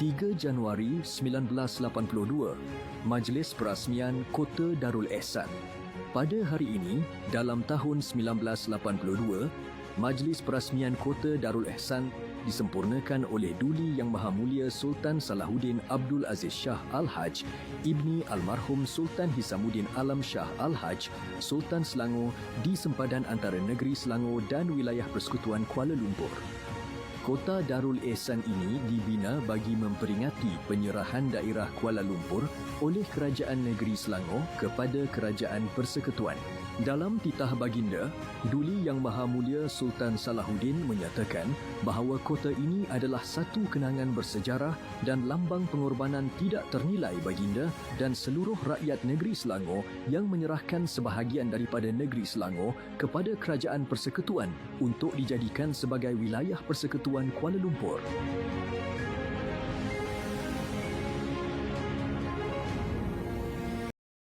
3 Januari 1982, Majlis Perasmian Kota Darul Ehsan. Pada hari ini, dalam tahun 1982, Majlis Perasmian Kota Darul Ehsan disempurnakan oleh Duli Yang Maha Mulia Sultan Salahuddin Abdul Aziz Shah Al-Haj, Ibni Almarhum Sultan Hisamuddin Alam Shah Al-Haj, Sultan Selangor di sempadan antara negeri Selangor dan wilayah Persekutuan Kuala Lumpur. Kota Darul Ehsan ini dibina bagi memperingati penyerahan daerah Kuala Lumpur oleh Kerajaan Negeri Selangor kepada Kerajaan Persekutuan. Dalam titah baginda, Duli Yang Maha Mulia Sultan Salahuddin menyatakan bahawa kota ini adalah satu kenangan bersejarah dan lambang pengorbanan tidak ternilai baginda dan seluruh rakyat negeri Selangor yang menyerahkan sebahagian daripada negeri Selangor kepada Kerajaan Persekutuan untuk dijadikan sebagai wilayah Persekutuan Kuala Lumpur.